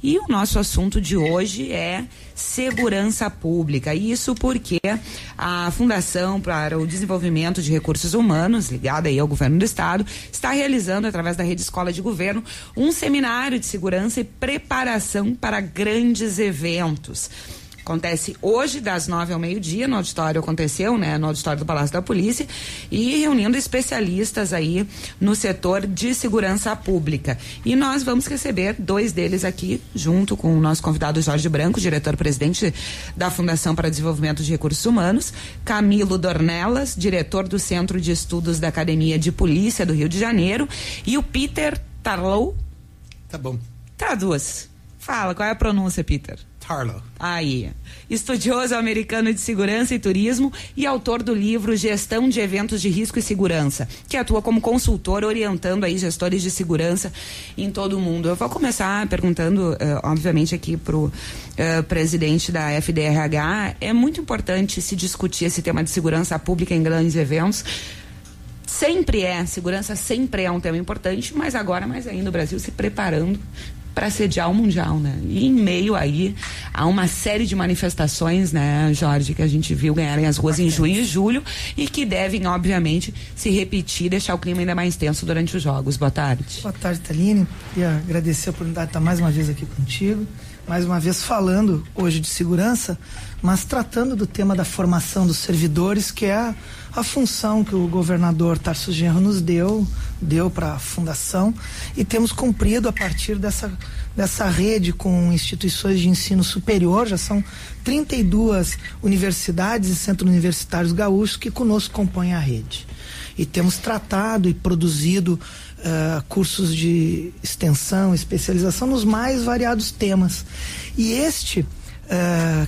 E o nosso assunto de hoje é segurança pública. Isso porque a Fundação para o Desenvolvimento de Recursos Humanos, ligada aí ao governo do estado, está realizando, através da Rede Escola de Governo, um seminário de segurança e preparação para grandes eventos. Acontece hoje, das 9 ao meio-dia, no auditório no auditório do Palácio da Polícia, e reunindo especialistas aí no setor de segurança pública. E nós vamos receber 2 deles aqui, junto com o nosso convidado Jorge Branco, diretor-presidente da Fundação para Desenvolvimento de Recursos Humanos, Camilo Dornelas, diretor do Centro de Estudos da Academia de Polícia do Rio de Janeiro, e o Peter Tarlow. Tá bom. Traduz. Fala, qual é a pronúncia, Peter? Tarlow. Aí, estudioso americano de segurança e turismo e autor do livro Gestão de Eventos de Risco e Segurança, que atua como consultor orientando aí gestores de segurança em todo o mundo. Eu vou começar perguntando, obviamente, aqui pro presidente da FDRH. É muito importante se discutir esse tema de segurança pública em grandes eventos. Segurança sempre é um tema importante, mas agora mais ainda o Brasil se preparando para sediar o Mundial, né? E em meio aí a uma série de manifestações, né, Jorge, que a gente viu ganharem as ruas em junho e julho e que devem, obviamente, se repetir, deixar o clima ainda mais tenso durante os Jogos. Boa tarde. Boa tarde, Thaline. Queria agradecer a oportunidade de estar mais uma vez aqui contigo, mais uma vez falando hoje de segurança, mas tratando do tema da formação dos servidores, que é a função que o governador Tarcísio Genro nos deu para a fundação, e temos cumprido a partir dessa rede com instituições de ensino superior. Já são 32 universidades e centros universitários gaúchos que conosco compõem a rede, e temos tratado e produzido cursos de extensão, especialização nos mais variados temas. E este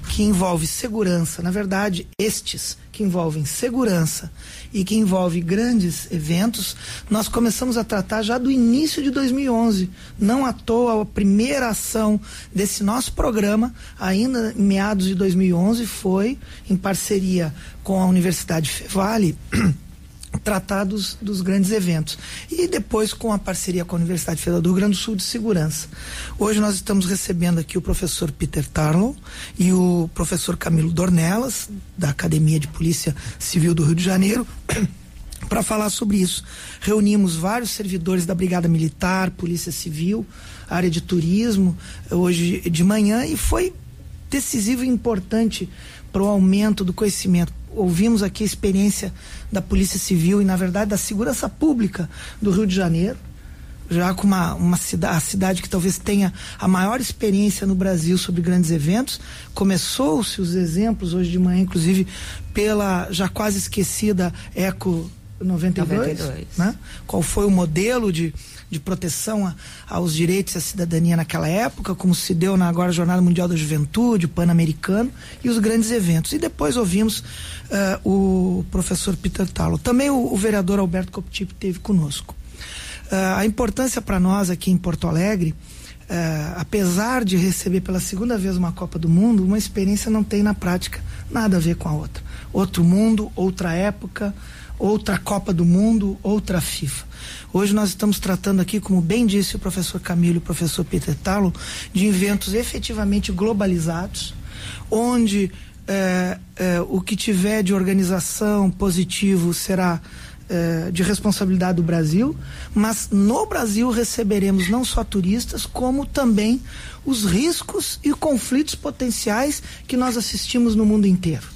que envolve segurança, na verdade, estes que envolvem segurança e que envolve grandes eventos, nós começamos a tratar já do início de 2011. Não à toa, a primeira ação desse nosso programa, ainda em meados de 2011, foi em parceria com a Universidade Fevale, tratar dos grandes eventos, e depois com a parceria com a Universidade Federal do Rio Grande do Sul de Segurança. Hoje nós estamos recebendo aqui o professor Peter Tarlow e o professor Camilo Dornelas, da Academia de Polícia Civil do Rio de Janeiro, para falar sobre isso. Reunimos vários servidores da Brigada Militar, Polícia Civil, área de turismo, hoje de manhã, e foi decisivo e importante para o aumento do conhecimento. Ouvimos aqui a experiência da Polícia Civil e, na verdade, da segurança pública do Rio de Janeiro, já com a cidade que talvez tenha a maior experiência no Brasil sobre grandes eventos. Começou-se os exemplos hoje de manhã, inclusive pela já quase esquecida Eco 92. Né? Qual foi o modelo de proteção aos direitos e à cidadania naquela época, como se deu na agora Jornada Mundial da Juventude, o Pan-Americano e os grandes eventos. E depois ouvimos o professor Peter Tarlow. Também o vereador Alberto Coptip esteve conosco. A importância para nós aqui em Porto Alegre, apesar de receber pela segunda vez uma Copa do Mundo, uma experiência não tem na prática nada a ver com a outra. Outro mundo, outra época, outra Copa do Mundo, outra FIFA. Hoje nós estamos tratando aqui, como bem disse o professor Camilo e o professor Peter Tarlow, de eventos efetivamente globalizados, onde o que tiver de organização positivo será de responsabilidade do Brasil, mas no Brasil receberemos não só turistas, como também os riscos e conflitos potenciais que nós assistimos no mundo inteiro.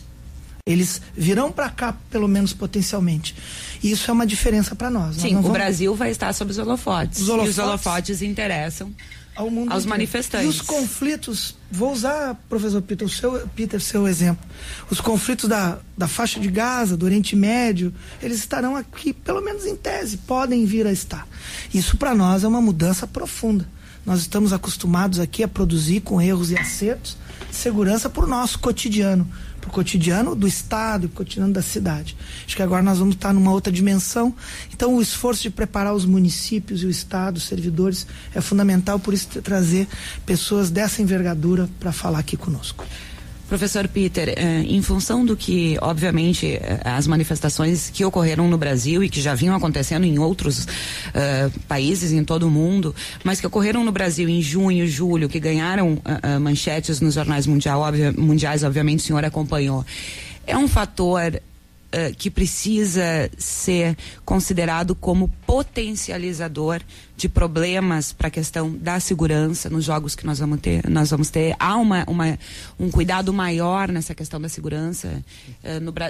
Eles virão para cá, pelo menos potencialmente. E isso é uma diferença para nós. Sim, o Brasil vai estar sob os holofotes. E os holofotes interessam ao mundo aos inteiro. Manifestantes. E os conflitos, vou usar, professor Peter, seu exemplo. Os conflitos da faixa de Gaza, do Oriente Médio, eles estarão aqui, pelo menos em tese, podem vir a estar. Isso para nós é uma mudança profunda. Nós estamos acostumados aqui a produzir com erros e acertos segurança para o nosso cotidiano, para o cotidiano do Estado e para o cotidiano da cidade. Acho que agora nós vamos estar numa outra dimensão. Então o esforço de preparar os municípios e o Estado, os servidores, é fundamental. Por isso trazer pessoas dessa envergadura para falar aqui conosco. Professor Peter, em função do que, obviamente, as manifestações que ocorreram no Brasil e que já vinham acontecendo em outros países em todo o mundo, mas que ocorreram no Brasil em junho, julho, que ganharam manchetes nos jornais mundiais, obviamente o senhor acompanhou. É um fator que precisa ser considerado como potencializador de problemas para a questão da segurança nos jogos que nós vamos ter. Há um cuidado maior nessa questão da segurança,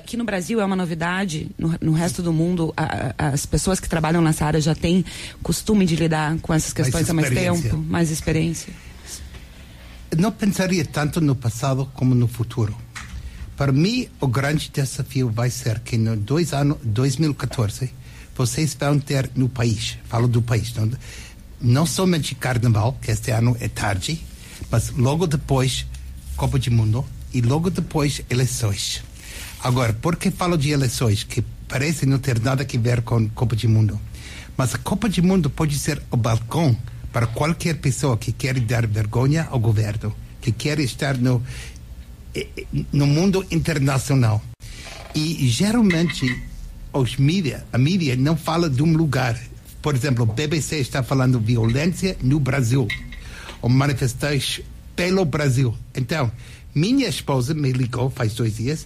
que no Brasil é uma novidade, no resto do mundo as pessoas que trabalham nessa área já têm costume de lidar com essas questões há mais tempo, mais experiência. Não pensaria tanto no passado como no futuro. Para mim, o grande desafio vai ser que no 2014, vocês vão ter no país, falo do país, não somente Carnaval, que este ano é tarde, mas logo depois Copa do Mundo e logo depois eleições. Agora, por que falo de eleições? Que parece não ter nada a ver com Copa do Mundo. Mas a Copa do Mundo pode ser o balcão para qualquer pessoa que quer dar vergonha ao governo, que quer estar no mundo internacional. E geralmente a mídia não fala de um lugar. Por exemplo, o BBC está falando violência no Brasil, ou manifestações pelo Brasil. Então, minha esposa me ligou faz 2 dias,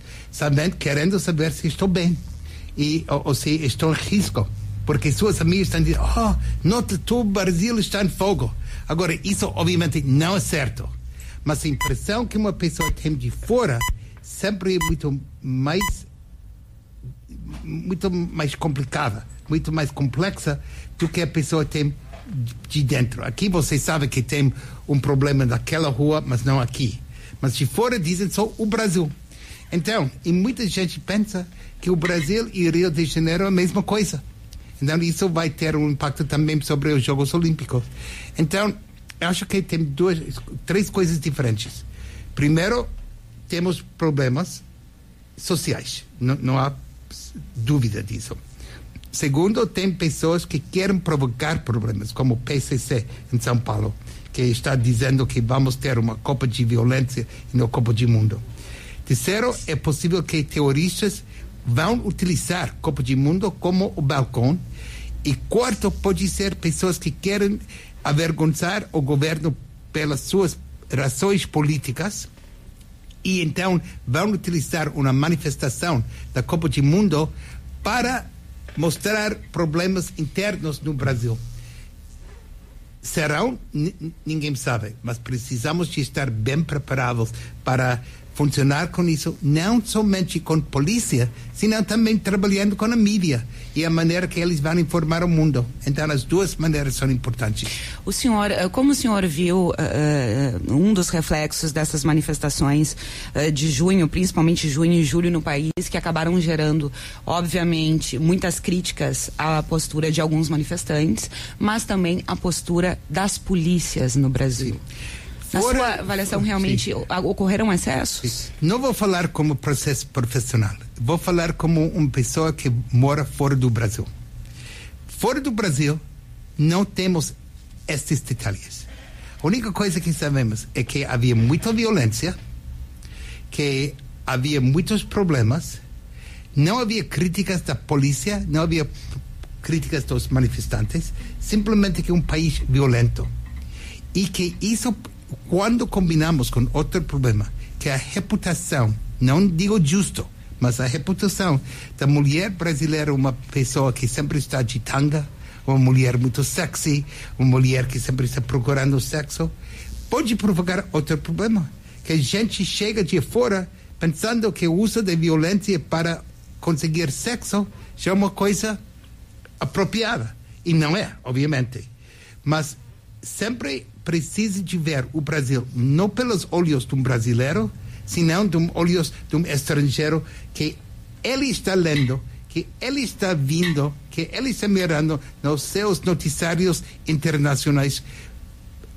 querendo saber se estou bem ou se estou em risco, porque suas amigas estão dizendo: o Brasil está em fogo. Agora, isso obviamente não é certo. Mas a impressão que uma pessoa tem de fora sempre é muito mais complicada, muito mais complexa do que a pessoa tem de dentro. Aqui você sabe que tem um problema naquela rua, mas não aqui. Mas de fora dizem só o Brasil. Então, e muita gente pensa que o Brasil e Rio de Janeiro é a mesma coisa. Então, isso vai ter um impacto também sobre os Jogos Olímpicos. Então, acho que tem 3 coisas diferentes. Primeiro, temos problemas sociais. Não há dúvida disso. Segundo, tem pessoas que querem provocar problemas, como o PCC em São Paulo, que está dizendo que vamos ter uma Copa de violência e não Copa do Mundo. Terceiro, é possível que terroristas vão utilizar a Copa do Mundo como o balcão. E quarto, pode ser pessoas que querem avergonzar o governo pelas suas razões políticas e então vão utilizar uma manifestação da Copa do Mundo para mostrar problemas internos no Brasil. Serão? Ninguém sabe, mas precisamos de estar bem preparados para funcionar com isso, não somente com polícia, senão também trabalhando com a mídia e a maneira que eles vão informar o mundo. Então, as 2 maneiras são importantes. Como o senhor viu um dos reflexos dessas manifestações de junho, principalmente junho e julho no país, que acabaram gerando, obviamente, muitas críticas à postura de alguns manifestantes, mas também à postura das polícias no Brasil? Sim. Na sua avaliação, realmente ocorreram excessos? Sim. Não vou falar como processo profissional. Vou falar como uma pessoa que mora fora do Brasil. Fora do Brasil, não temos estes detalhes. A única coisa que sabemos é que havia muita violência, que havia muitos problemas, não havia críticas da polícia, não havia críticas dos manifestantes, simplesmente que um país violento. E que isso, quando combinamos com outro problema, que é a reputação, não digo justo, mas a reputação da mulher brasileira, uma pessoa que sempre está de tanga, uma mulher muito sexy, uma mulher que sempre está procurando sexo, pode provocar outro problema, que a gente chega de fora pensando que o uso de violência para conseguir sexo já é uma coisa apropriada, e não é, obviamente, mas sempre precisa de ver o Brasil não pelos olhos de um brasileiro, senão de olhos de um estrangeiro, que ele está lendo, que ele está vindo, que ele está mirando nos seus noticiários internacionais.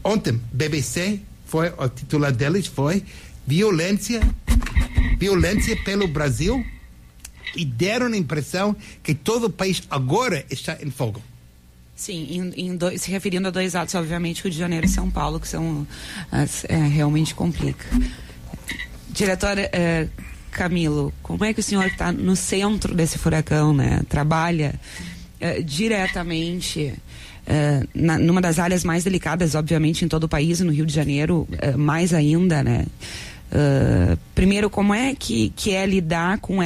Ontem, BBC, o titular deles foi violência pelo Brasil, e deram a impressão que todo o país agora está em fogo. Sim, se referindo a 2 atos, obviamente, Rio de Janeiro e São Paulo, que são realmente complica. Diretor Camilo, como é que o senhor está no centro desse furacão, né? Trabalha diretamente numa das áreas mais delicadas, obviamente, em todo o país, no Rio de Janeiro, mais ainda, né? Primeiro, como é que é lidar com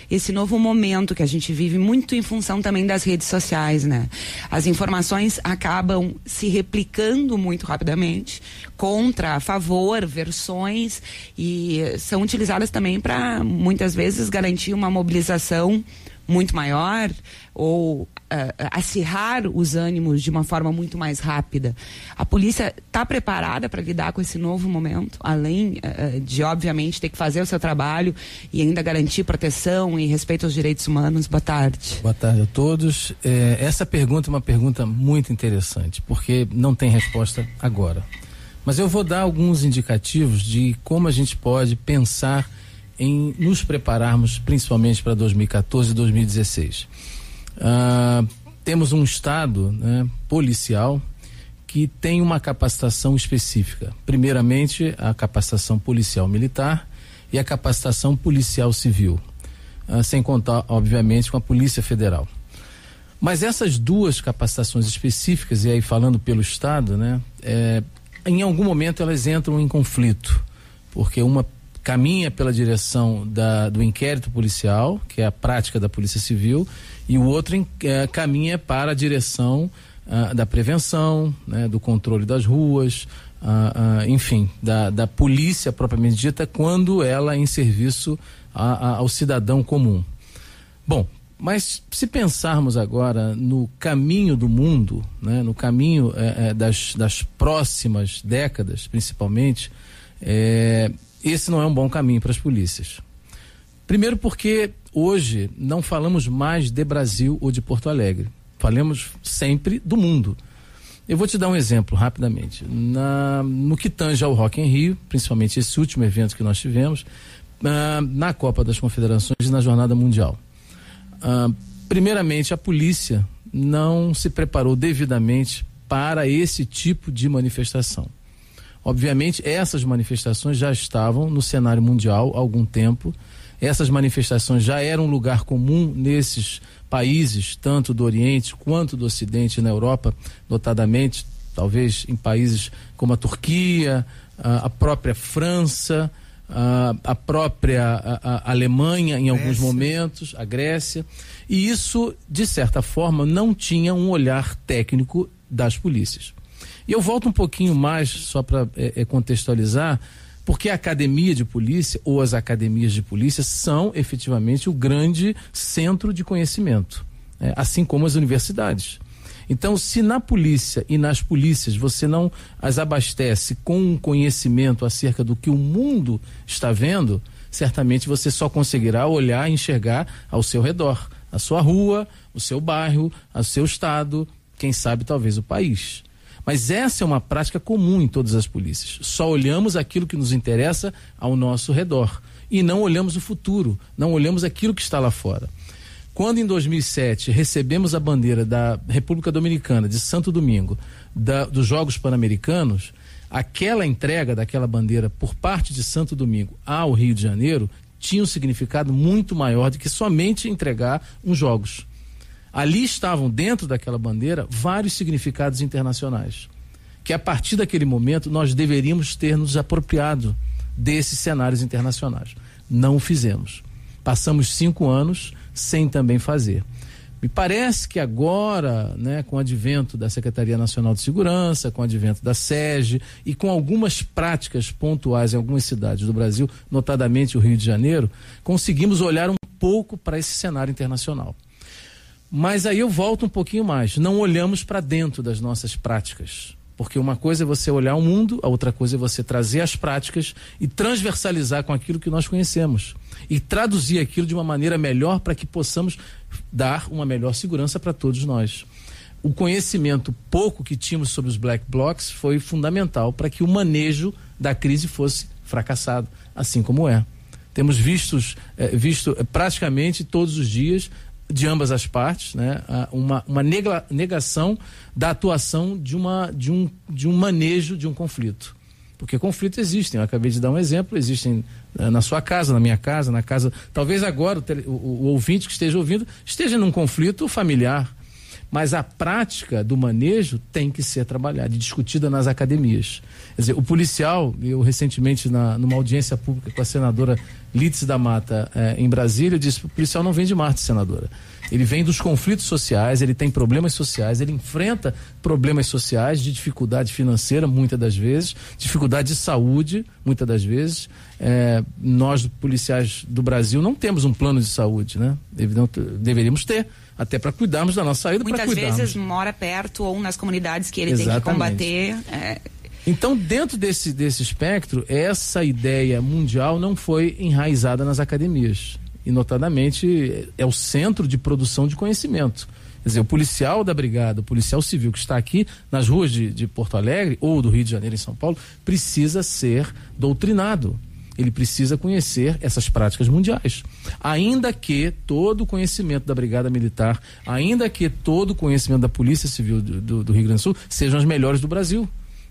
esse novo momento que a gente vive, muito em função também das redes sociais, né? As informações acabam se replicando muito rapidamente, contra, a favor, versões, e são utilizadas também para, muitas vezes, garantir uma mobilização muito maior ou acirrar os ânimos de uma forma muito mais rápida. A polícia está preparada para lidar com esse novo momento, além de, obviamente, ter que fazer o seu trabalho e ainda garantir proteção e respeito aos direitos humanos? Boa tarde. Boa tarde a todos. Essa pergunta é uma pergunta muito interessante, porque não tem resposta agora. Mas eu vou dar alguns indicativos de como a gente pode pensar em nos prepararmos principalmente para 2014 e 2016. Temos um estado, né, policial que tem uma capacitação específica. Primeiramente, a capacitação policial militar e a capacitação policial civil, sem contar, obviamente, com a Polícia Federal. Mas essas duas capacitações específicas, e aí falando pelo estado, né, em algum momento elas entram em conflito, porque uma caminha pela direção do inquérito policial, que é a prática da Polícia Civil, e o outro caminha para a direção da prevenção, né, do controle das ruas, enfim, da polícia propriamente dita, quando ela é em serviço ao cidadão comum. Bom, mas se pensarmos agora no caminho do mundo, né, no caminho das próximas décadas, principalmente, esse não é um bom caminho para as polícias. Primeiro porque hoje não falamos mais de Brasil ou de Porto Alegre. Falamos sempre do mundo. Eu vou te dar um exemplo rapidamente. No que tange ao Rock in Rio, principalmente esse último evento que nós tivemos, na Copa das Confederações e na Jornada Mundial. Primeiramente, a polícia não se preparou devidamente para esse tipo de manifestação. Obviamente, essas manifestações já estavam no cenário mundial há algum tempo. Essas manifestações já eram um lugar comum nesses países, tanto do Oriente quanto do Ocidente, na Europa, notadamente, talvez em países como a Turquia, a própria França, a própria Alemanha em alguns momentos, a Grécia. E isso, de certa forma, não tinha um olhar técnico das polícias. E eu volto um pouquinho mais, só para contextualizar, porque a academia de polícia, ou as academias de polícia, são efetivamente o grande centro de conhecimento, assim como as universidades. Então, se na polícia e nas polícias você não as abastece com um conhecimento acerca do que o mundo está vendo, certamente você só conseguirá olhar e enxergar ao seu redor, a sua rua, o seu bairro, o seu estado, quem sabe talvez o país. Mas essa é uma prática comum em todas as polícias. Só olhamos aquilo que nos interessa ao nosso redor e não olhamos o futuro, não olhamos aquilo que está lá fora. Quando em 2007 recebemos a bandeira da República Dominicana, de Santo Domingo, dos Jogos Pan-Americanos, aquela entrega daquela bandeira por parte de Santo Domingo ao Rio de Janeiro tinha um significado muito maior do que somente entregar uns Jogos. Ali estavam dentro daquela bandeira vários significados internacionais, que a partir daquele momento nós deveríamos ter nos apropriado desses cenários internacionais. Não o fizemos. Passamos 5 anos sem também fazer. Me parece que agora, né, com o advento da Secretaria Nacional de Segurança, com o advento da SEGE e com algumas práticas pontuais em algumas cidades do Brasil, notadamente o Rio de Janeiro, conseguimos olhar um pouco para esse cenário internacional. Mas aí eu volto um pouquinho mais. Não olhamos para dentro das nossas práticas. Porque uma coisa é você olhar o mundo, a outra coisa é você trazer as práticas e transversalizar com aquilo que nós conhecemos. E traduzir aquilo de uma maneira melhor para que possamos dar uma melhor segurança para todos nós. O conhecimento pouco que tínhamos sobre os black blocs foi fundamental para que o manejo da crise fosse fracassado, assim como é. Temos visto praticamente todos os dias, de ambas as partes, né, uma negação da atuação de um manejo de um conflito. Porque conflitos existem, eu acabei de dar um exemplo, existem na sua casa, na minha casa, na casa, talvez agora o ouvinte que esteja ouvindo esteja num conflito familiar, mas a prática do manejo tem que ser trabalhada e discutida nas academias. Quer dizer, o policial, eu recentemente numa audiência pública com a senadora Lídice da Mata em Brasília, eu disse: o policial não vem de Marte, senadora. Ele vem dos conflitos sociais, ele tem problemas sociais, ele enfrenta problemas sociais de dificuldade financeira, muitas das vezes, dificuldade de saúde, muitas das vezes. Nós, policiais do Brasil, não temos um plano de saúde, né? Deveríamos ter, até para cuidarmos da nossa saída. Muitas vezes mora perto ou nas comunidades que ele tem que combater. Então, dentro desse espectro, essa ideia mundial não foi enraizada nas academias. E, notadamente, é o centro de produção de conhecimento. Quer dizer, o policial da brigada, o policial civil que está aqui nas ruas de Porto Alegre ou do Rio de Janeiro, em São Paulo, precisa ser doutrinado. Ele precisa conhecer essas práticas mundiais. Ainda que todo o conhecimento da Brigada Militar, ainda que todo o conhecimento da Polícia Civil do Rio Grande do Sul sejam as melhores do Brasil.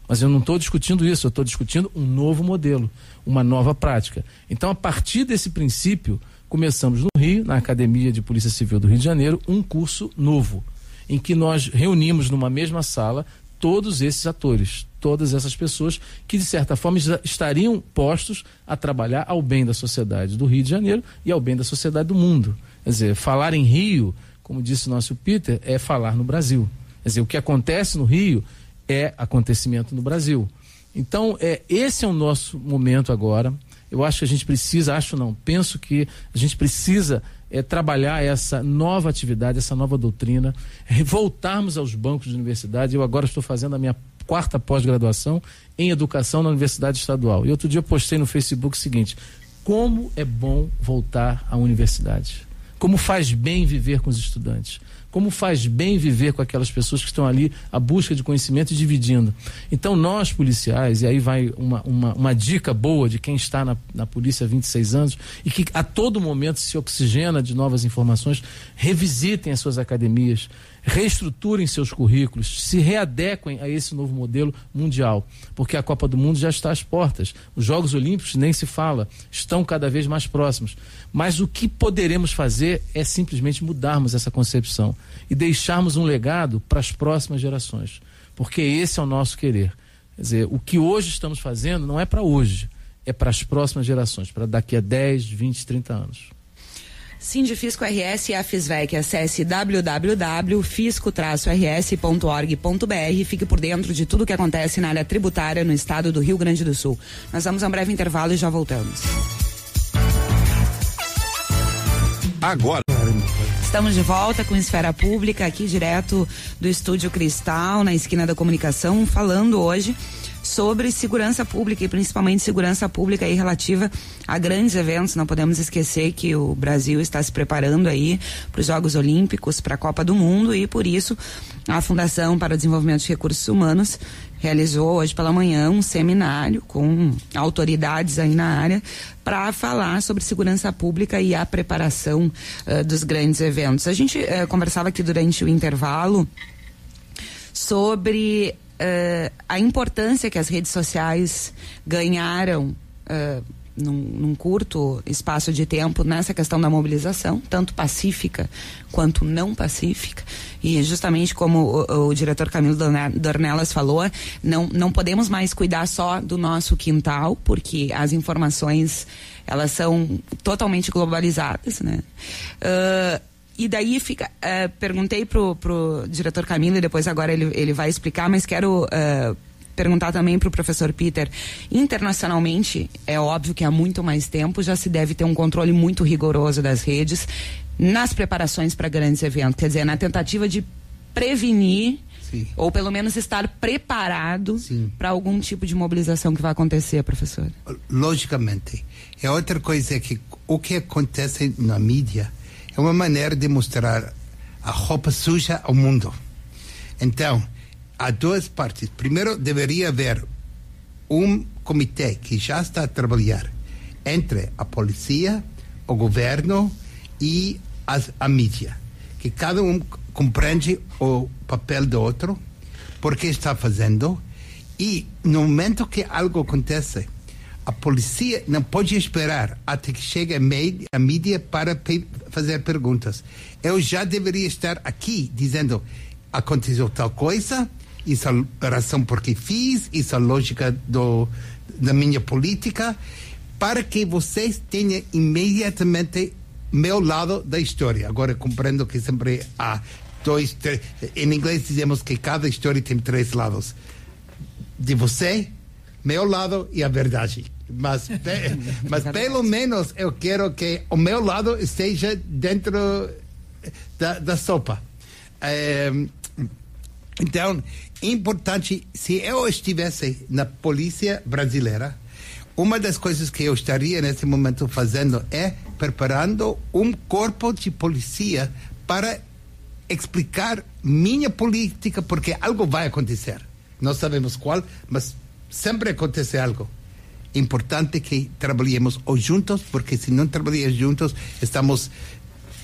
Mas eu não estou discutindo isso, eu estou discutindo um novo modelo, uma nova prática. Então, a partir desse princípio, começamos no Rio, na Academia de Polícia Civil do Rio de Janeiro, um curso novo, em que nós reunimos numa mesma sala todos esses atores, todas essas pessoas que, de certa forma, estariam postos a trabalhar ao bem da sociedade do Rio de Janeiro e ao bem da sociedade do mundo. Quer dizer, falar em Rio, como disse o nosso Peter, é falar no Brasil. Quer dizer, o que acontece no Rio é acontecimento no Brasil. Então, esse é o nosso momento agora. Eu acho que a gente precisa, penso que a gente precisa trabalhar essa nova atividade, essa nova doutrina, voltarmos aos bancos de universidade. Eu agora estou fazendo a minha 4ª pós-graduação em educação na Universidade Estadual. E outro dia eu postei no Facebook o seguinte: como é bom voltar à universidade. Como faz bem viver com os estudantes. Como faz bem viver com aquelas pessoas que estão ali à busca de conhecimento e dividindo. Então, nós policiais, e aí vai uma dica boa de quem está na polícia há 26 anos e que a todo momento se oxigena de novas informações, revisitem as suas academias, reestruturem seus currículos, se readequem a esse novo modelo mundial, porque a Copa do Mundo já está às portas. Os Jogos Olímpicos, nem se fala, estão cada vez mais próximos. Mas o que poderemos fazer é simplesmente mudarmos essa concepção e deixarmos um legado para as próximas gerações, porque esse é o nosso querer. Quer dizer, o que hoje estamos fazendo não é para hoje, é para as próximas gerações, para daqui a 10, 20, 30 anos. Sindifisco RS e a FISVEC, acesse www.fisco-rs.org.br e fique por dentro de tudo que acontece na área tributária no estado do Rio Grande do Sul. Nós vamos a um breve intervalo e já voltamos. Agora. Estamos de volta com Esfera Pública, aqui direto do Estúdio Cristal, na esquina da comunicação, falando hoje sobre segurança pública e principalmente segurança pública aí relativa a grandes eventos. Não podemos esquecer que o Brasil está se preparando aí para os Jogos Olímpicos, para a Copa do Mundo, e por isso a Fundação para o Desenvolvimento de Recursos Humanos realizou hoje pela manhã um seminário com autoridades aí na área para falar sobre segurança pública e a preparação dos grandes eventos. A gente conversava aqui durante o intervalo sobre a importância que as redes sociais ganharam num curto espaço de tempo nessa questão da mobilização, tanto pacífica quanto não pacífica. E justamente como o diretor Camilo Dornelas falou, não podemos mais cuidar só do nosso quintal, porque as informações, elas são totalmente globalizadas, né? E daí perguntei pro diretor Camilo, e depois agora ele vai explicar, mas quero perguntar também para o professor Peter. Internacionalmente, é óbvio que há muito mais tempo já se deve ter um controle muito rigoroso das redes nas preparações para grandes eventos, quer dizer, na tentativa de prevenir, sim, ou pelo menos estar preparado para algum tipo de mobilização que vai acontecer, professor. Logicamente. E outra coisa é que o que acontece na mídia é uma maneira de mostrar a roupa suja ao mundo. Então, há duas partes. Primeiro, deveria haver um comitê que já está a trabalhar entre a polícia, o governo e a mídia, que cada um compreende o papel do outro, por que está fazendo, E no momento que algo acontece, a polícia não pode esperar até que chegue a mídia para fazer perguntas. Eu já deveria estar aqui dizendo: aconteceu tal coisa, isso é a razão por que fiz, isso é a lógica da minha política, para que vocês tenham imediatamente meu lado da história. Agora compreendo que sempre há dois, três, em inglês dizemos que cada história tem 3 lados. De você, meu lado e a verdade. Mas pelo menos eu quero que o meu lado esteja dentro da sopa. Então, é importante, se eu estivesse na polícia brasileira, uma das coisas que eu estaria nesse momento fazendo é preparando um corpo de polícia para explicar minha política, porque algo vai acontecer. Não sabemos qual, mas sempre acontece algo. Importante que trabalhemos juntos, porque se não trabalhamos juntos, estamos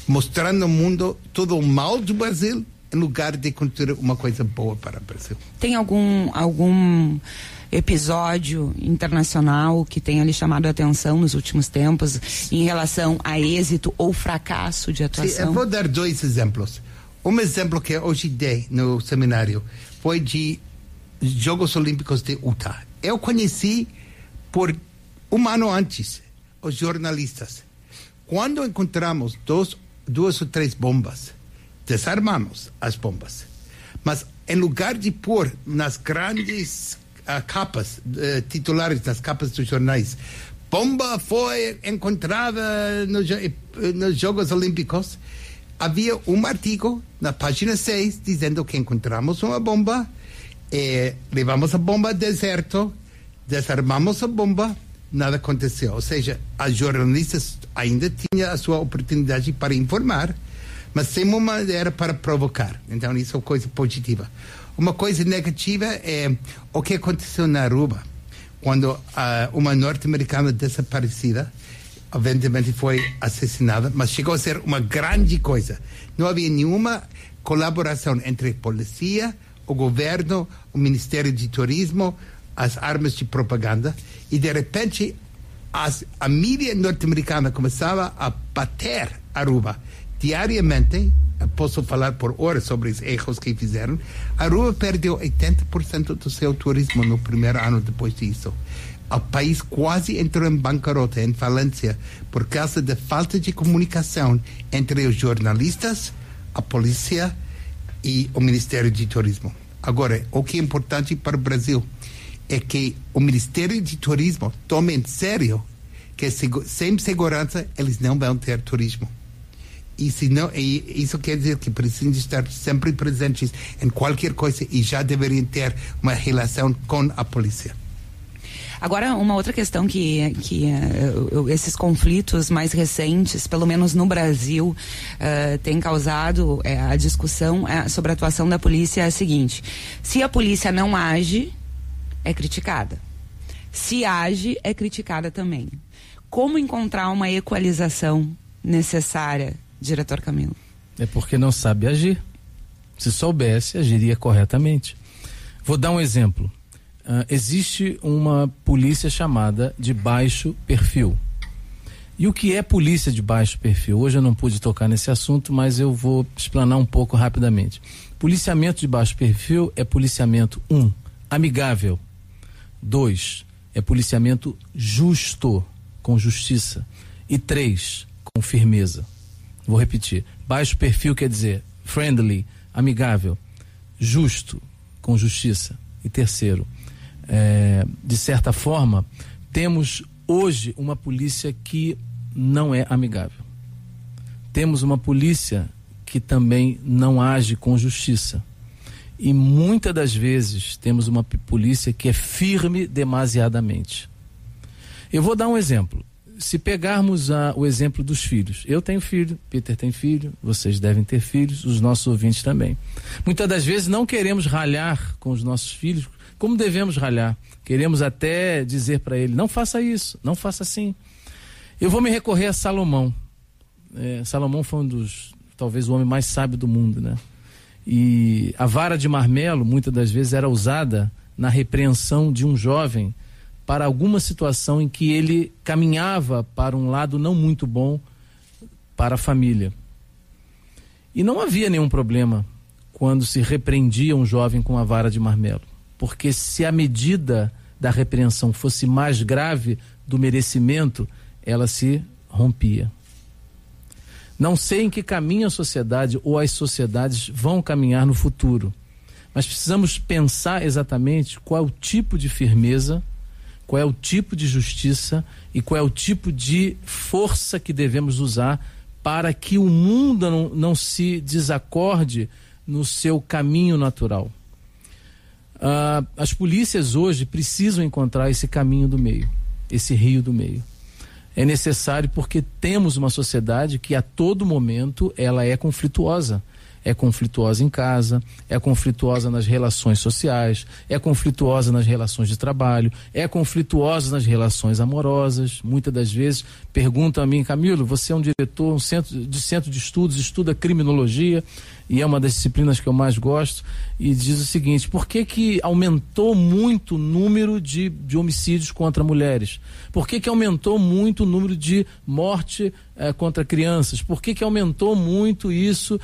mostrando ao mundo todo o mal do Brasil, em lugar de construir uma coisa boa para o Brasil. Tem algum episódio internacional que tenha lhe chamado a atenção nos últimos tempos em relação a êxito ou fracasso de atuação? Sim, eu vou dar 2 exemplos. Um exemplo que hoje dei no seminário foi de Jogos Olímpicos de Utah. Eu conheci por um ano antes os jornalistas. Quando encontramos 2 ou 3 bombas, desarmamos as bombas. Mas em lugar de pôr nas grandes capas, titulares das capas dos jornais, bomba foi encontrada nos Jogos Olímpicos, havia um artigo na página 6 dizendo que encontramos uma bomba, levamos a bomba ao deserto, desarmamos a bomba, nada aconteceu. Ou seja, as jornalistas ainda tinham a sua oportunidade para informar, mas sem uma maneira para provocar. Então isso é uma coisa positiva. Uma coisa negativa é o que aconteceu na Aruba, quando uma norte-americana desaparecida, eventualmente foi assassinada, mas chegou a ser uma grande coisa. Não havia nenhuma colaboração entre a polícia, o governo, o Ministério de Turismo, as armas de propaganda, e de repente a mídia norte-americana começava a bater Aruba diariamente. Posso falar por horas sobre os erros que fizeram. Aruba perdeu 80% do seu turismo no primeiro ano depois disso. O país quase entrou em bancarrota, em falência, por causa da falta de comunicação entre os jornalistas, a polícia e o Ministério de Turismo. Agora, o que é importante para o Brasil é que o Ministério de Turismo tome em sério que sem segurança eles não vão ter turismo. E isso quer dizer que precisam estar sempre presentes em qualquer coisa e já deveriam ter uma relação com a polícia. Agora, uma outra questão que esses conflitos mais recentes, pelo menos no Brasil, tem causado a discussão sobre a atuação da polícia é a seguinte: se a polícia não age, é criticada. Se age, é criticada também. Como encontrar uma equalização necessária, diretor Camilo? É porque não sabe agir. Se soubesse, agiria corretamente. Vou dar um exemplo. Existe uma polícia chamada de baixo perfil. E o que é polícia de baixo perfil? Hoje eu não pude tocar nesse assunto, mas eu vou explanar um pouco rapidamente. Policiamento de baixo perfil é policiamento 1, amigável. 2, é policiamento justo, com justiça. E 3, com firmeza. Vou repetir. Baixo perfil quer dizer friendly, amigável. Justo, com justiça. E terceiro, de certa forma, temos hoje uma polícia que não é amigável. Temos uma polícia que também não age com justiça. E muitas das vezes temos uma polícia que é firme demasiadamente. Eu vou dar um exemplo. Se pegarmos o exemplo dos filhos, eu tenho filho, Peter tem filho, vocês devem ter filhos, os nossos ouvintes também. Muitas das vezes não queremos ralhar com os nossos filhos como devemos ralhar. Queremos até dizer para ele: não faça isso, não faça assim. Eu vou me recorrer a Salomão. Salomão foi talvez o homem mais sábio do mundo, né? E a vara de marmelo muitas das vezes era usada na repreensão de um jovem para alguma situação em que ele caminhava para um lado não muito bom para a família. E não havia nenhum problema quando se repreendia um jovem com a vara de marmelo, porque se a medida da repreensão fosse mais grave do merecimento, ela se rompia. Não sei em que caminho a sociedade ou as sociedades vão caminhar no futuro, mas precisamos pensar exatamente qual é o tipo de firmeza, qual é o tipo de justiça e qual é o tipo de força que devemos usar para que o mundo não se desacorde no seu caminho natural. As polícias hoje precisam encontrar esse caminho do meio, esse rio do meio. É necessário porque temos uma sociedade que a todo momento ela é conflituosa. É conflituosa em casa, é conflituosa nas relações sociais, é conflituosa nas relações de trabalho, é conflituosa nas relações amorosas. Muitas das vezes perguntam a mim: Camilo, você é um diretor, centro de estudos, estuda criminologia, e é uma das disciplinas que eu mais gosto, e diz o seguinte: por que aumentou muito o número de homicídios contra mulheres? Por que aumentou muito o número de morte contra crianças? Por que aumentou muito isso,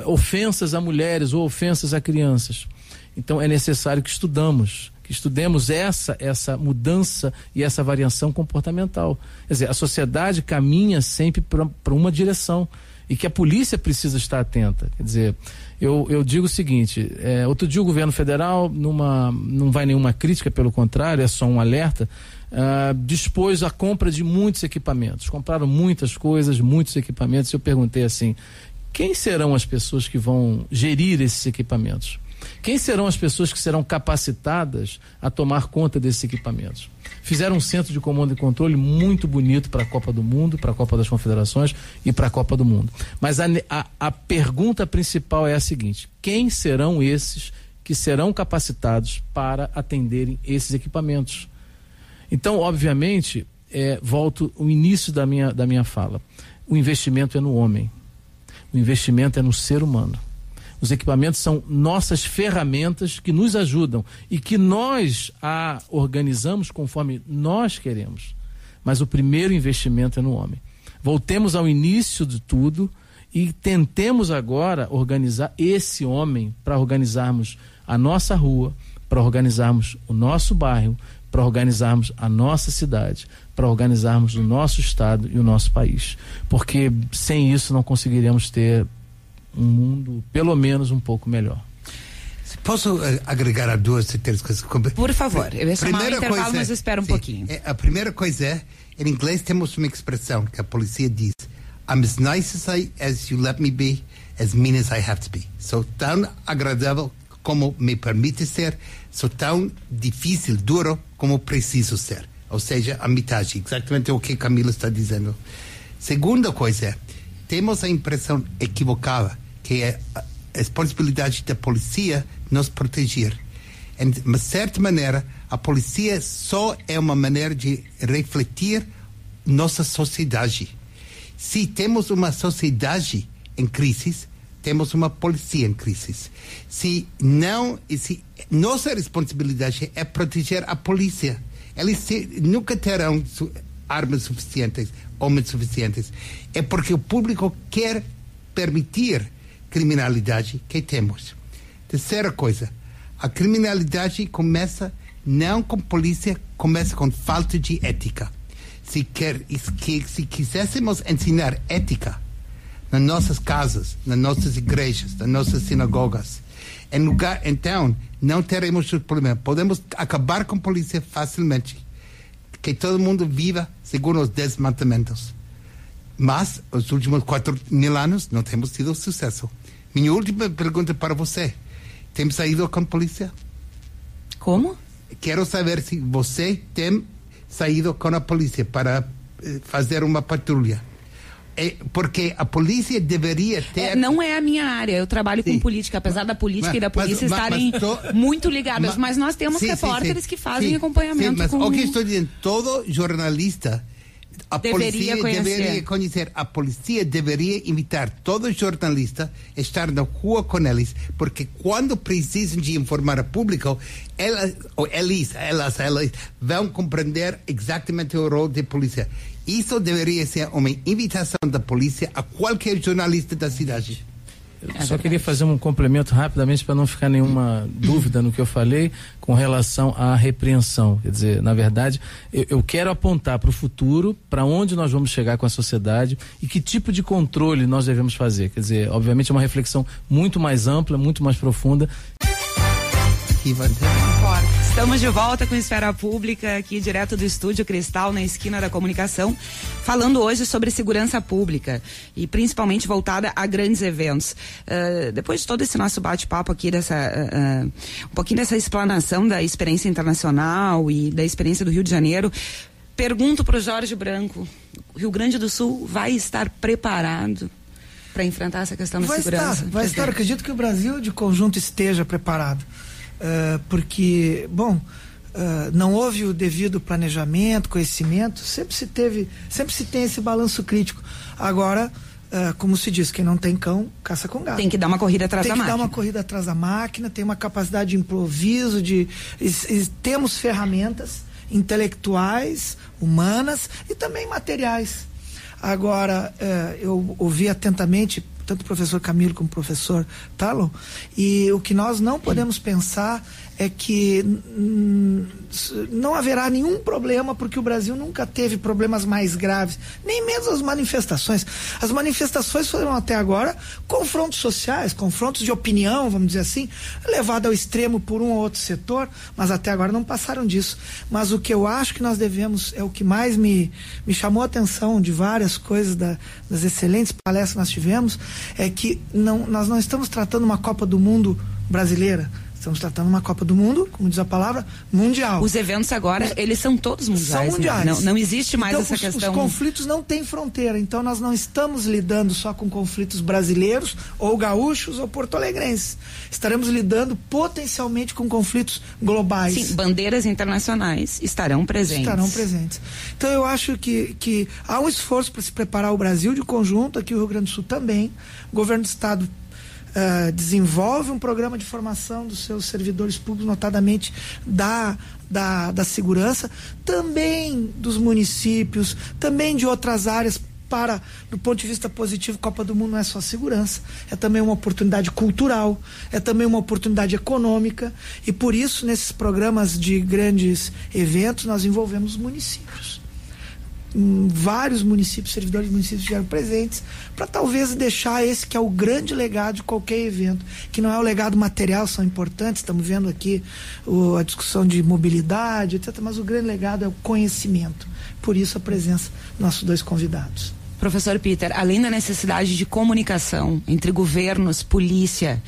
ofensas a mulheres ou ofensas a crianças? Então é necessário que estudemos essa mudança e essa variação comportamental. Quer dizer, a sociedade caminha sempre para uma direção e que a polícia precisa estar atenta. Quer dizer, eu digo o seguinte: outro dia o governo federal, não vai nenhuma crítica, pelo contrário, é só um alerta, dispôs a compra de muitos equipamentos. Compraram muitas coisas, muitos equipamentos. Eu perguntei assim: quem serão as pessoas que vão gerir esses equipamentos? Quem serão as pessoas que serão capacitadas a tomar conta desses equipamentos? Fizeram um centro de comando e controle muito bonito para a Copa do Mundo, para a Copa das Confederações e para a Copa do Mundo. Mas a pergunta principal é a seguinte: quem serão esses que serão capacitados para atenderem esses equipamentos? Então, obviamente, volto ao início da minha fala. O investimento é no homem. O investimento é no ser humano. Os equipamentos são nossas ferramentas que nos ajudam e que nós a organizamos conforme nós queremos. Mas o primeiro investimento é no homem. Voltemos ao início de tudo e tentemos agora organizar esse homem para organizarmos a nossa rua, para organizarmos o nosso bairro, para organizarmos a nossa cidade, para organizarmos o nosso estado e o nosso país. Porque sem isso não conseguiremos ter um mundo pelo menos um pouco melhor. Posso agregar a duas ou três coisas? Por favor, eu ia chamar um intervalo, mas espera um pouquinho. A primeira coisa é, em inglês temos uma expressão que a polícia diz: I'm as nice as you let me be, as mean as I have to be. Sou tão agradável como me permite ser, sou tão difícil, duro como preciso ser. Ou seja, a metade, exatamente o que Camilo está dizendo. Segunda coisa é, temos a impressão equivocada que é a responsabilidade da polícia nos proteger. De uma certa maneira, a polícia só é uma maneira de refletir nossa sociedade. Se temos uma sociedade em crise, temos uma polícia em crise. Se nossa responsabilidade é proteger a polícia. Eles nunca terão armas suficientes, homens suficientes. É porque o público quer permitir criminalidade que temos. Terceira coisa, a criminalidade começa não com polícia, começa com falta de ética. Se quiséssemos ensinar ética nas nossas casas, nas nossas igrejas, nas nossas sinagogas, então não teremos o problema. Podemos acabar com a polícia facilmente, que todo mundo viva segundo os 10 mandamentos. Mas os últimos 4.000 anos não temos tido sucesso. Minha última pergunta para você: tem saído com a polícia? Como? Quero saber se você tem saído com a polícia para fazer uma patrulha. Porque a polícia deveria ter... não é a minha área, eu trabalho com política, apesar da política e da polícia estarem muito ligadas, mas nós temos repórteres que fazem acompanhamento. Mas o que estou dizendo, todo jornalista A polícia deveria conhecer. A polícia deveria invitar todo jornalista a estar na rua com eles, porque quando precisam de informar ao público, elas vão compreender exatamente o rol da polícia. Isso deveria ser uma invitação da polícia a qualquer jornalista da cidade. Eu só queria fazer um complemento rapidamente para não ficar nenhuma dúvida no que eu falei com relação à repreensão. Quer dizer, na verdade, eu quero apontar para o futuro, para onde nós vamos chegar com a sociedade e que tipo de controle nós devemos fazer. Quer dizer, obviamente é uma reflexão muito mais ampla, muito mais profunda. Estamos de volta com Esfera Pública, aqui direto do Estúdio Cristal, na esquina da comunicação, falando hoje sobre segurança pública e principalmente voltada a grandes eventos. Depois de todo esse nosso bate-papo aqui, um pouquinho dessa explanação da experiência internacional e da experiência do Rio de Janeiro, pergunto para o Jorge Branco, o Rio Grande do Sul vai estar preparado para enfrentar essa questão da segurança? Vai estar, acredito que o Brasil de conjunto esteja preparado. Porque, não houve o devido planejamento, conhecimento, sempre se tem esse balanço crítico. Agora, como se diz, quem não tem cão, caça com gato. Tem que dar uma corrida atrás da máquina. Tem que dar uma corrida atrás da máquina, tem uma capacidade de improviso, temos ferramentas intelectuais, humanas e também materiais. Agora, eu ouvi atentamente tanto o professor Camilo como o professor Talon, e o que nós não podemos pensar é que não haverá nenhum problema, porque o Brasil nunca teve problemas mais graves, nem mesmo as manifestações. As manifestações foram até agora confrontos sociais, confrontos de opinião, vamos dizer assim, levado ao extremo por um ou outro setor, mas até agora não passaram disso. Mas o que eu acho que nós devemos, é o que mais me chamou a atenção de várias coisas das excelentes palestras que nós tivemos, é que nós não estamos tratando uma Copa do Mundo brasileira. Estamos tratando uma Copa do Mundo, como diz a palavra, mundial. Os eventos agora, eles são todos mundiais. São mundiais. Né? Não existe mais essa questão. Os conflitos não têm fronteira, então nós não estamos lidando só com conflitos brasileiros, ou gaúchos, ou porto-alegrenses. Estaremos lidando potencialmente com conflitos globais. Sim, bandeiras internacionais estarão presentes. Então eu acho que há um esforço para se preparar o Brasil de conjunto, aqui o Rio Grande do Sul também. O governo do estado desenvolve um programa de formação dos seus servidores públicos, notadamente da segurança, também dos municípios, também de outras áreas. Do ponto de vista positivo, Copa do Mundo não é só segurança, é também uma oportunidade cultural, é também uma oportunidade econômica, e por isso nesses programas de grandes eventos nós envolvemos os municípios. Vários municípios, servidores de municípios estiveram presentes, para talvez deixar esse que é o grande legado de qualquer evento, que não é o legado material, são importantes, estamos vendo aqui a discussão de mobilidade, etc., mas o grande legado é o conhecimento, por isso a presença dos nossos dois convidados. Professor Peter, além da necessidade de comunicação entre governos, polícia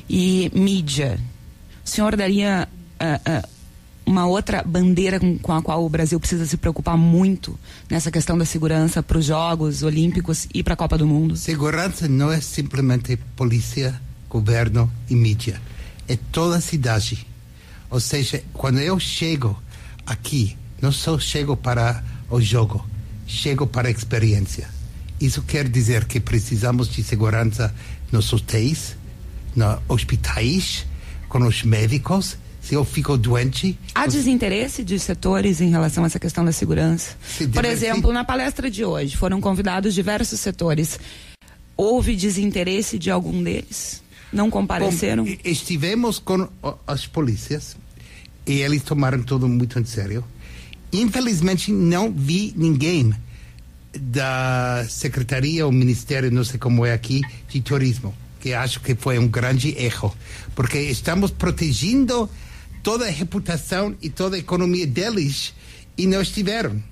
e mídia, o senhor daria uma outra bandeira com a qual o Brasil precisa se preocupar muito nessa questão da segurança para os Jogos Olímpicos e para a Copa do Mundo? Segurança não é simplesmente polícia, governo e mídia. É toda a cidade. Ou seja, quando eu chego aqui, não só chego para o jogo, chego para a experiência. Isso quer dizer que precisamos de segurança nos hotéis, nos hospitais, com os médicos. Se eu fico doente... Há desinteresse de setores em relação a essa questão da segurança? Por exemplo, na palestra de hoje, foram convidados diversos setores. Houve desinteresse de algum deles? Não compareceram? Bom, estivemos com as polícias e eles tomaram tudo muito em sério. Infelizmente, não vi ninguém da Secretaria ou Ministério, não sei como é aqui, de Turismo, que acho que foi um grande erro, porque estamos protegendo toda a reputação e toda a economia deles e não estiveram.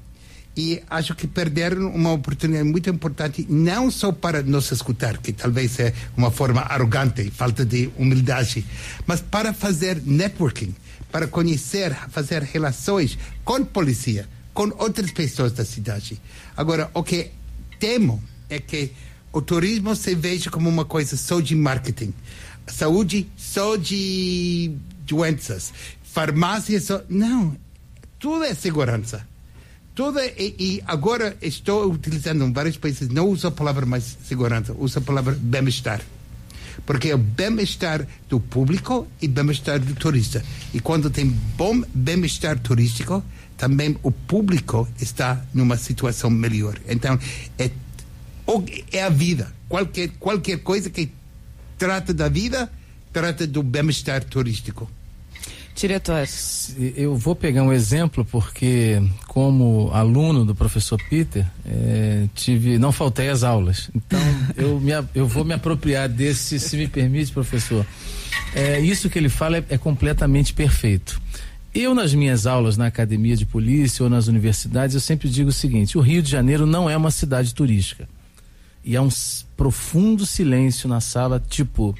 E acho que perderam uma oportunidade muito importante, não só para nos escutar, que talvez é uma forma arrogante, falta de humildade, mas para fazer networking, para conhecer, fazer relações com polícia, com outras pessoas da cidade. Agora, o que temo é que o turismo se veja como uma coisa só de marketing, saúde só de doenças, farmácia só... Não, tudo é segurança. e agora estou utilizando em vários países, não uso a palavra mais segurança, uso a palavra bem-estar. Porque é o bem-estar do público e bem-estar do turista. E quando tem bom bem-estar turístico, também o público está numa situação melhor. Então, é a vida. Qualquer coisa que trata da vida, trata do bem-estar turístico. Diretor. Eu vou pegar um exemplo porque, como aluno do professor Peter, não faltei às aulas. Então, eu vou me apropriar desse, se me permite, professor. Isso que ele fala é completamente perfeito. Eu, nas minhas aulas na academia de polícia ou nas universidades, eu sempre digo o seguinte: o Rio de Janeiro não é uma cidade turística. E há um profundo silêncio na sala, tipo...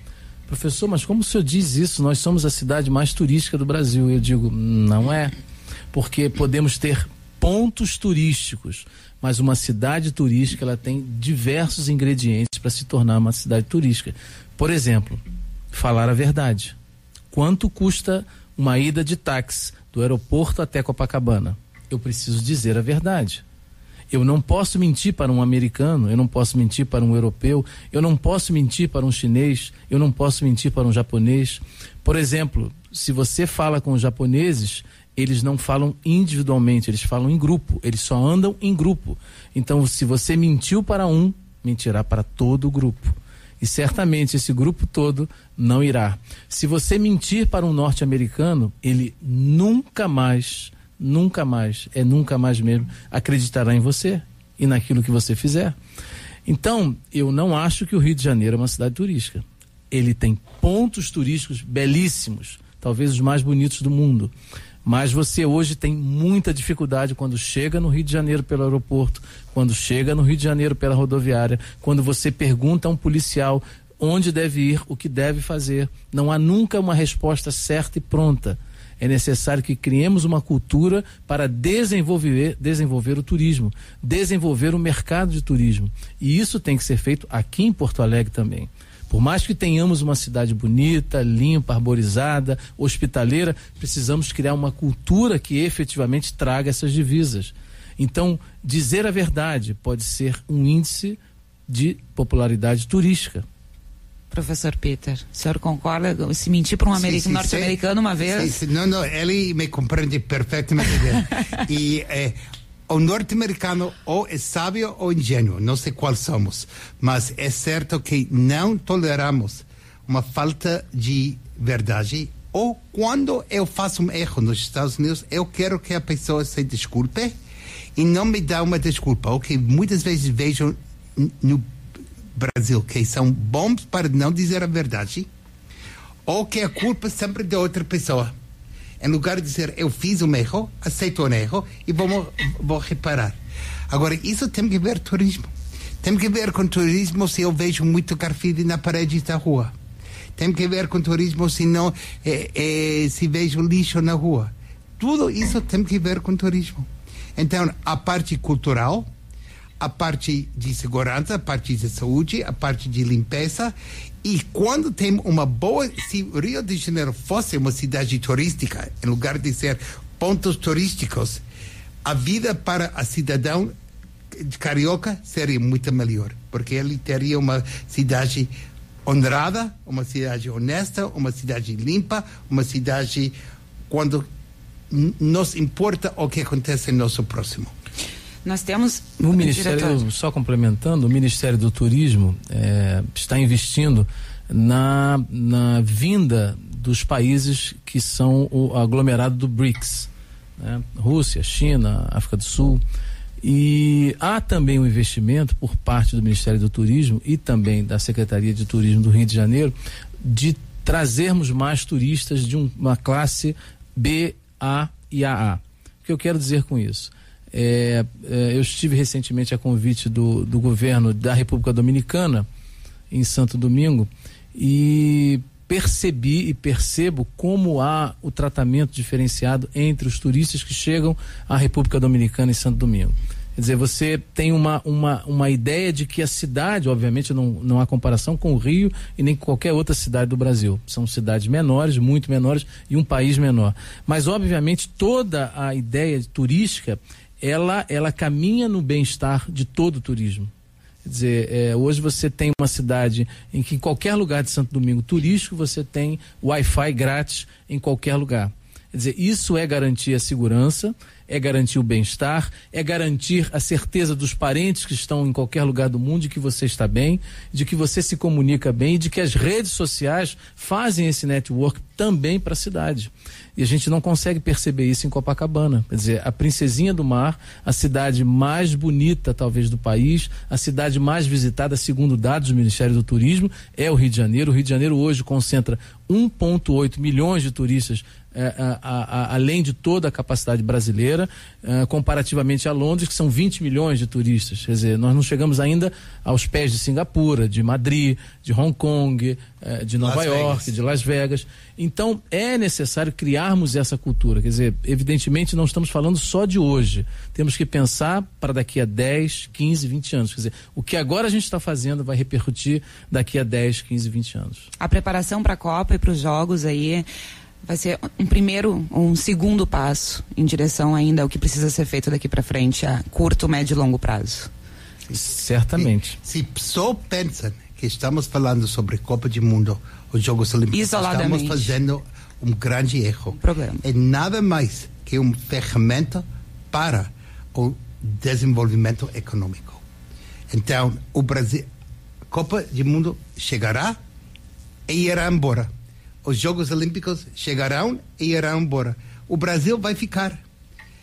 Professor, mas como o senhor diz isso? Nós somos a cidade mais turística do Brasil. Eu digo, não é. Porque podemos ter pontos turísticos, mas uma cidade turística, ela tem diversos ingredientes para se tornar uma cidade turística. Por exemplo, falar a verdade. Quanto custa uma ida de táxi do aeroporto até Copacabana? Eu preciso dizer a verdade. Eu não posso mentir para um americano, eu não posso mentir para um europeu, eu não posso mentir para um chinês, eu não posso mentir para um japonês. Por exemplo, se você fala com os japoneses, eles não falam individualmente, eles falam em grupo, eles só andam em grupo. Então, se você mentiu para um, mentirá para todo o grupo. E certamente esse grupo todo não irá. Se você mentir para um norte-americano, ele nunca mais mesmo, acreditará em você e naquilo que você fizer. Então, eu não acho que o Rio de Janeiro é uma cidade turística. Ele tem pontos turísticos belíssimos, talvez os mais bonitos do mundo. Mas você hoje tem muita dificuldade quando chega no Rio de Janeiro pelo aeroporto, quando chega no Rio de Janeiro pela rodoviária, quando você pergunta a um policial onde deve ir, o que deve fazer. Não há nunca uma resposta certa e pronta. É necessário que criemos uma cultura para desenvolver o turismo, desenvolver o mercado de turismo. E isso tem que ser feito aqui em Porto Alegre também. Por mais que tenhamos uma cidade bonita, limpa, arborizada, hospitaleira, precisamos criar uma cultura que efetivamente traga essas divisas. Então, dizer a verdade pode ser um índice de popularidade turística. Professor Peter, o senhor concorda? Se mentir para um norte-americano uma vez? Não, ele me compreende perfeitamente bem. E o norte-americano ou é sábio ou ingênuo, não sei qual somos, mas é certo que não toleramos uma falta de verdade. Ou quando eu faço um erro nos Estados Unidos, eu quero que a pessoa se desculpe e não me dá uma desculpa. O que muitas vezes vejo no Brasil, que são bons para não dizer a verdade, ou que a culpa sempre de outra pessoa. Em lugar de dizer, eu fiz um erro, aceito um erro e vou reparar. Agora, isso tem que ver com turismo. Tem que ver com turismo se eu vejo muito grafite na parede da rua. Tem que ver com turismo se não se vejo lixo na rua. Tudo isso tem que ver com turismo. Então, a parte cultural, a parte de segurança, a parte de saúde, a parte de limpeza. E quando tem uma boa... Se Rio de Janeiro fosse uma cidade turística, em lugar de ser pontos turísticos, a vida para a cidadão de carioca seria muito melhor. Porque ele teria uma cidade honrada, uma cidade honesta, uma cidade limpa, uma cidade quando nos importa o que acontece no nosso próximo. Nós temos o Ministério, só complementando, o Ministério do Turismo está investindo na vinda dos países que são o aglomerado do BRICS, né? Rússia, China, África do Sul, e há também um investimento por parte do Ministério do Turismo e também da Secretaria de Turismo do Rio de Janeiro de trazermos mais turistas de uma classe B, A e AA. O que eu quero dizer com isso? Eu estive recentemente a convite do governo da República Dominicana em Santo Domingo e percebi e percebo como há o tratamento diferenciado entre os turistas que chegam à República Dominicana em Santo Domingo. Quer dizer, você tem uma ideia de que a cidade, obviamente não há comparação com o Rio e nem com qualquer outra cidade do Brasil. São cidades menores, muito menores e um país menor. Mas, obviamente, toda a ideia turística ela caminha no bem-estar de todo o turismo. Quer dizer, hoje você tem uma cidade em que em qualquer lugar de Santo Domingo turístico você tem Wi-Fi grátis em qualquer lugar. Quer dizer, isso é garantir a segurança, é garantir o bem-estar, é garantir a certeza dos parentes que estão em qualquer lugar do mundo de que você está bem, de que você se comunica bem e de que as redes sociais fazem esse network também para a cidade. E a gente não consegue perceber isso em Copacabana. Quer dizer, a Princesinha do Mar, a cidade mais bonita talvez do país, a cidade mais visitada, segundo dados do Ministério do Turismo, é o Rio de Janeiro. O Rio de Janeiro hoje concentra 1,8 milhões de turistas, além de toda a capacidade brasileira, comparativamente a Londres, que são 20 milhões de turistas. Quer dizer, nós não chegamos ainda aos pés de Singapura, de Madrid, de Hong Kong, de Nova York, de Las Vegas. Então, é necessário criarmos essa cultura. Quer dizer, evidentemente não estamos falando só de hoje. Temos que pensar para daqui a 10, 15, 20 anos. Quer dizer, o que agora a gente está fazendo vai repercutir daqui a 10, 15, 20 anos. A preparação para a Copa e para os Jogos aí vai ser um segundo passo em direção ainda ao que precisa ser feito daqui para frente a curto, médio e longo prazo. Certamente. Se só pensam que estamos falando sobre Copa do Mundo, os Jogos Olímpicos, estamos fazendo um grande erro. Problema. É nada mais que uma ferramenta para o desenvolvimento econômico. Então, o Brasil, Copa do Mundo chegará e irá embora. Os Jogos Olímpicos chegarão e irão embora. O Brasil vai ficar.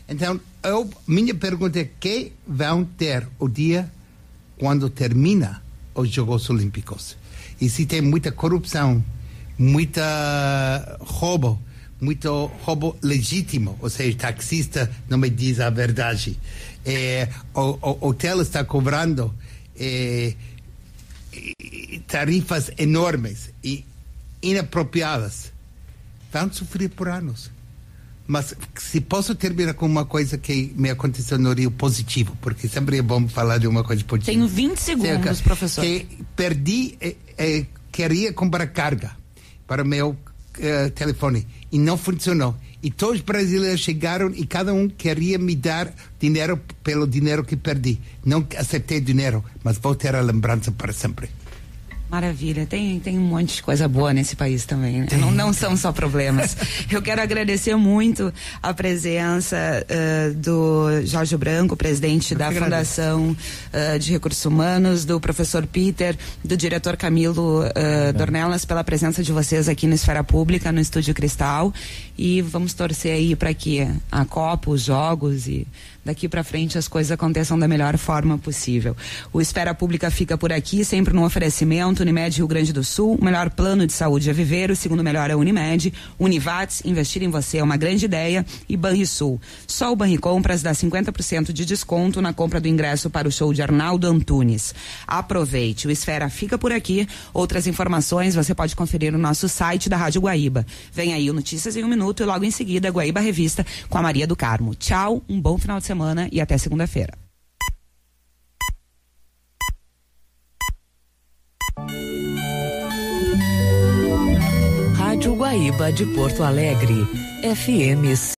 Então, minha pergunta é: que vão ter o dia quando termina os Jogos Olímpicos? E se tem muita corrupção, muito roubo legítimo, ou seja, taxista não me diz a verdade, o hotel está cobrando tarifas enormes e inapropriadas, vão sofrer por anos. Mas se posso terminar com uma coisa que me aconteceu no Rio positivo, porque sempre é bom falar de uma coisa positiva. Tenho 20 segundos, professor. Que perdi, queria comprar carga para meu telefone e não funcionou. E todos os brasileiros chegaram e cada um queria me dar dinheiro pelo dinheiro que perdi. Não aceitei dinheiro, mas vou ter a lembrança para sempre. Maravilha, tem um monte de coisa boa nesse país também, né? Não são só problemas. Eu quero agradecer muito a presença do Jorge Branco, presidente da Fundação de Recursos Humanos, do professor Peter, do diretor Camilo Dornelas, pela presença de vocês aqui no Esfera Pública, no Estúdio Cristal, e vamos torcer aí para que a Copa, os Jogos e daqui para frente as coisas aconteçam da melhor forma possível. O Esfera Pública fica por aqui, sempre no oferecimento Unimed Rio Grande do Sul, o melhor plano de saúde a viver, o segundo melhor é a Unimed, Univates, investir em você é uma grande ideia, e Banrisul. Só o Banricompras dá 50% de desconto na compra do ingresso para o show de Arnaldo Antunes. Aproveite, o Esfera fica por aqui, outras informações você pode conferir no nosso site da Rádio Guaíba. Vem aí o Notícias em um Minuto e logo em seguida Guaíba Revista com a Maria do Carmo. Tchau, um bom final de semana e até segunda-feira. Rádio Guaíba de Porto Alegre, FM